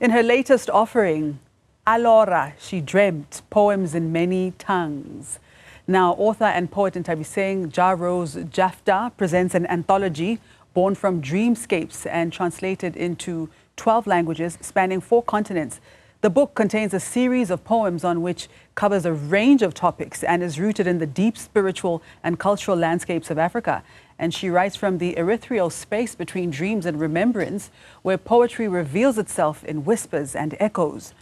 In her latest offering, Alora, she dreamt poems in many tongues. Now, author and poet Nthabiseng Jahrose Jafta presents an anthology born from dreamscapes and translated into 12 languages spanning 4 continents. The book contains a series of poems on which covers a range of topics and is rooted in the deep spiritual and cultural landscapes of Africa. And she writes from the ethereal space between dreams and remembrance, where poetry reveals itself in whispers and echoes.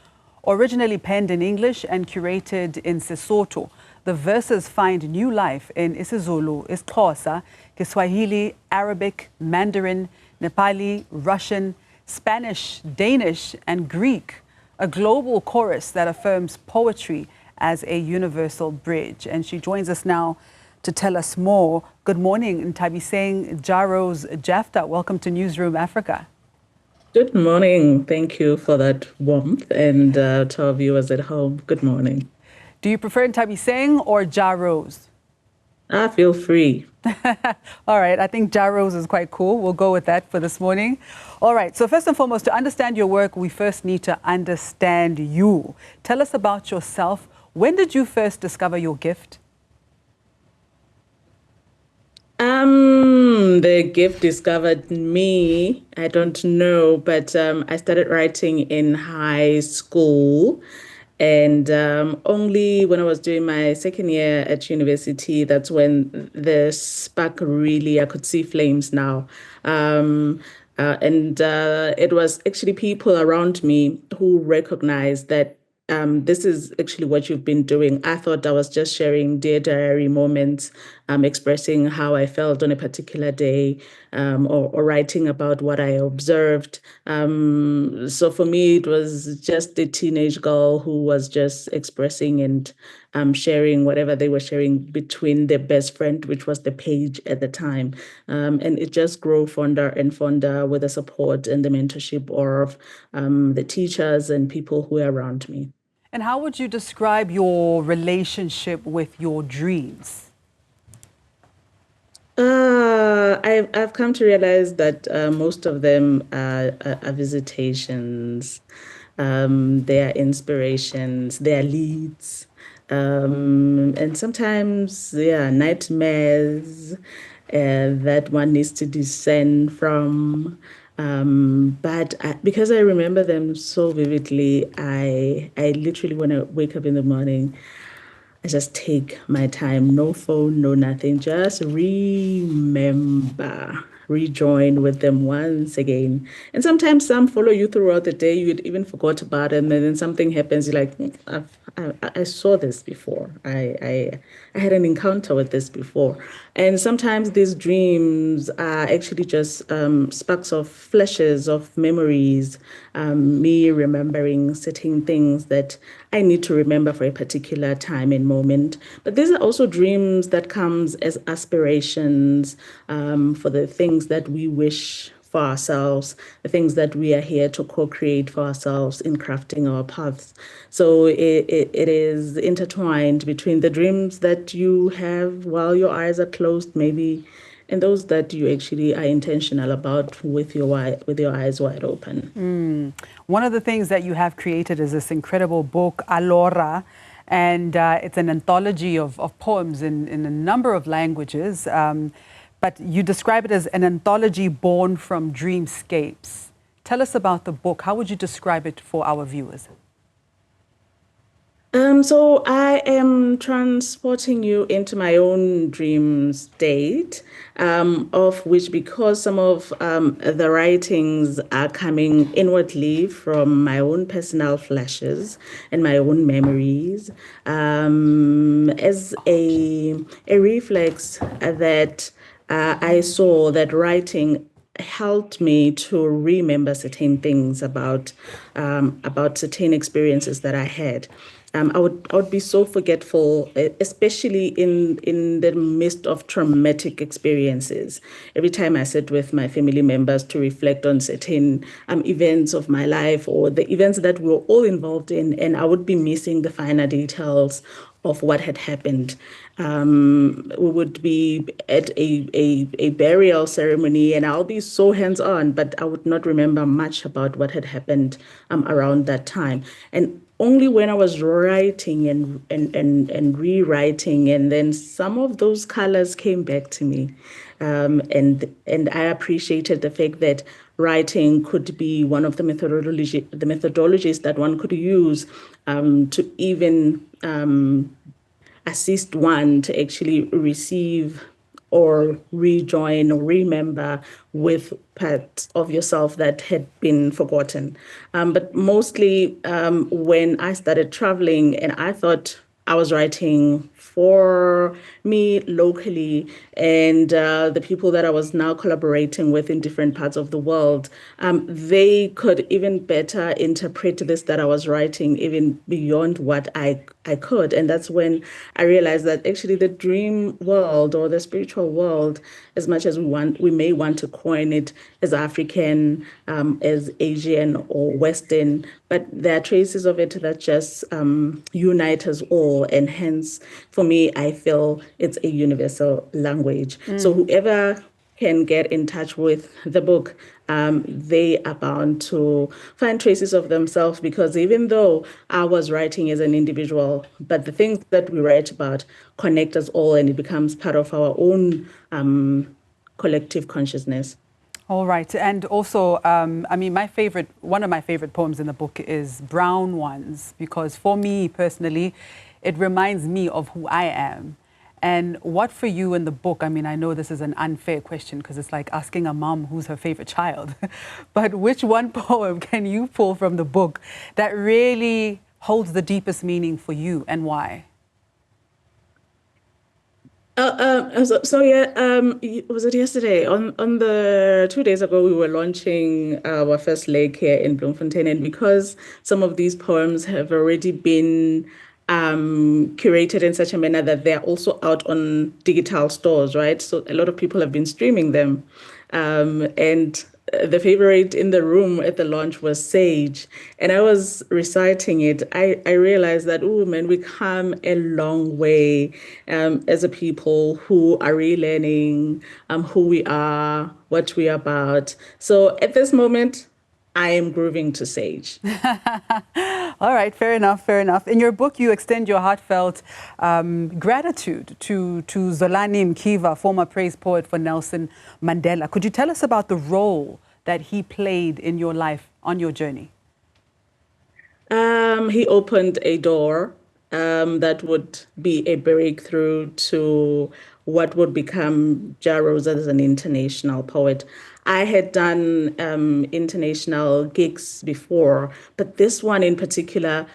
Originally penned in English and curated in Sesotho, the verses find new life in isiZulu, isiXhosa, Kiswahili, Arabic, Mandarin, Nepali, Russian, Spanish, Danish, and Greek, a global chorus that affirms poetry as a universal bridge. And she joins us now to tell us more. Good morning, Nthabiseng Jahrose Jafta. Welcome to Newzroom Afrika. Good morning. Thank you for that warmth, and to our viewers at home, good morning. Do you prefer Nthabiseng or Jahrose? I feel free. All right, I think Jahrose is quite cool. We'll go with that for this morning. All right, so first and foremost, to understand your work, we first need to understand you. Tell us about yourself. When did you first discover your gift? The gift discovered me. I don't know, but I started writing in high school. And only when I was doing my second year at university, that's when the spark really, I could see flames now. It was actually people around me who recognized that this is actually what you've been doing. I thought I was just sharing dear diary moments, expressing how I felt on a particular day, or writing about what I observed. So for me, it was just a teenage girl who was just expressing and sharing whatever they were sharing between their best friend, which was the page at the time. And it just grew fonder and fonder with the support and the mentorship of the teachers and people who were around me. And how would you describe your relationship with your dreams? I've come to realize that most of them are visitations, they are inspirations, they are leads, and sometimes they are nightmares that one needs to descend from. Because I remember them so vividly, I literally, when I wake up in the morning, I just take my time, no phone, no nothing, just remember, rejoin with them once again. And sometimes some follow you throughout the day, you'd even forgot about it, and then something happens, you're like, I saw this before. I had an encounter with this before. And sometimes these dreams are actually just sparks of flashes of memories, me remembering certain things that I need to remember for a particular time and moment. But these are also dreams that comes as aspirations for the things that we wish for ourselves, the things that we are here to co-create for ourselves in crafting our paths. So it is intertwined between the dreams that you have while your eyes are closed, maybe, and those that you actually are intentional about with your eyes wide open. One of the things that you have created is this incredible book, Alora, and it's an anthology of poems in a number of languages. But you describe it as an anthology born from dreamscapes. Tell us about the book. How would you describe it for our viewers? So I am transporting you into my own dream state, of which, because some of the writings are coming inwardly from my own personal flashes and my own memories, as a reflex that I saw that writing helped me to remember certain things about certain experiences that I had. I would be so forgetful, especially in the midst of traumatic experiences. Every time I sit with my family members to reflect on certain events of my life or the events that we were all involved in, and I would be missing the finer details of what had happened. We would be at a burial ceremony, and I'll be so hands-on, but I would not remember much about what had happened around that time. And only when I was writing and rewriting, and then some of those colors came back to me. And I appreciated the fact that writing could be one of the methodologies that one could use to even assist one to actually receive or rejoin or remember with parts of yourself that had been forgotten. But mostly when I started traveling and I thought I was writing for me locally and the people that I was now collaborating with in different parts of the world, they could even better interpret this that I was writing even beyond what I could. And that's when I realized that actually the dream world or the spiritual world, as much as we may want to coin it as African, as Asian or Western, but there are traces of it that just unite us all. And hence, for me, I feel it's a universal language. So whoever can get in touch with the book, they are bound to find traces of themselves because even though I was writing as an individual, but the things that we write about connect us all and it becomes part of our own collective consciousness. All right. And also, I mean, one of my favorite poems in the book is Brown Ones, because for me personally, it reminds me of who I am. And what for you in the book, I mean, I know this is an unfair question because it's like asking a mom who's her favorite child, but which one poem can you pull from the book that really holds the deepest meaning for you and why? So yeah, was it yesterday? On the 2 days ago, we were launching our first leg here in Bloemfontein, and because some of these poems have already been curated in such a manner that they're also out on digital stores, right? So a lot of people have been streaming them, and the favorite in the room at the launch was Sage. And I was reciting it. I realized that, oh man, we come a long way as a people who are relearning who we are, what we are about. So at this moment, I am grooving to Sage. All right, fair enough, fair enough. In your book, you extend your heartfelt gratitude to Zolani Mkiva, former praise poet for Nelson Mandela. Could you tell us about the role that he played in your life on your journey? He opened a door that would be a breakthrough to what would become Jahrose as an international poet. I had done international gigs before, but this one in particular,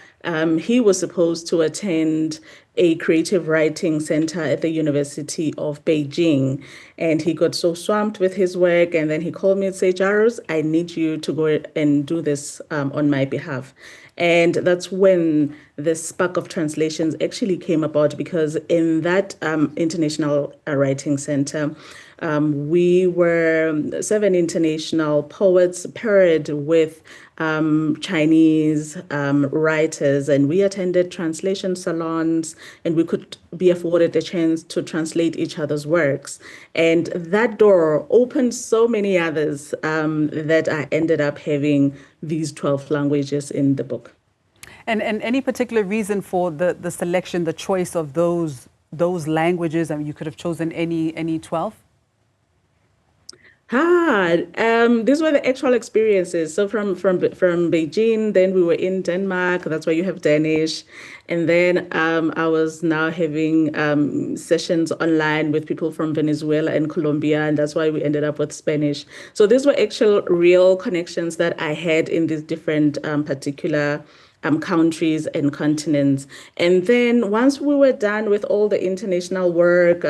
he was supposed to attend a creative writing center at the University of Beijing. And he got so swamped with his work. And then he called me and said, Jahrose, I need you to go and do this on my behalf. And that's when the spark of translations actually came about, because in that international writing center, we were 7 international poets paired with Chinese writers, and we attended translation salons, and we could be afforded a chance to translate each other's works. And that door opened so many others that I ended up having these 12 languages in the book. And any particular reason for the selection, the choice of those languages? I mean, you could have chosen any 12? These were the actual experiences. So from Beijing, then we were in Denmark. That's why you have Danish, and then I was now having sessions online with people from Venezuela and Colombia, and that's why we ended up with Spanish. So these were actual real connections that I had in these different particular countries and continents. And then once we were done with all the international work,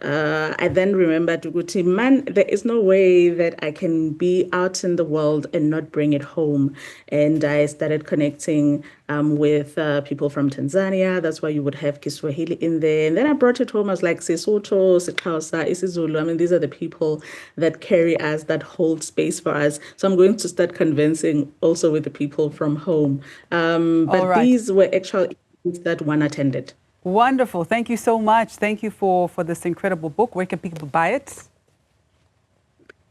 I then remembered, Uguti, man, there is no way that I can be out in the world and not bring it home. And I started connecting with people from Tanzania. That's why you would have Kiswahili in there. And then I brought it home. I was like, Sesotho, Sexhosa, isiZulu. I mean, these are the people that carry us, that hold space for us. So I'm going to start convincing also with the people from home. All But right. these were actual events that one attended. Wonderful. Thank you so much. Thank you for this incredible book. Where can people buy it?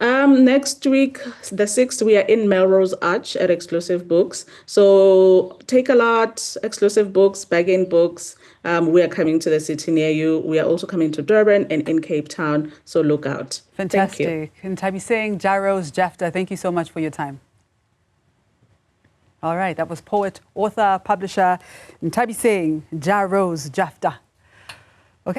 Next week, the 6th, we are in Melrose Arch at Exclusive Books. So take a lot, Exclusive Books, Bargain Books. We are coming to the city near you. We are also coming to Durban and in Cape Town. So look out. Fantastic. Nthabiseng Jahrose Jafta, thank you so much for your time. All right, that was poet, author, publisher Nthabiseng Jahrose Jafta.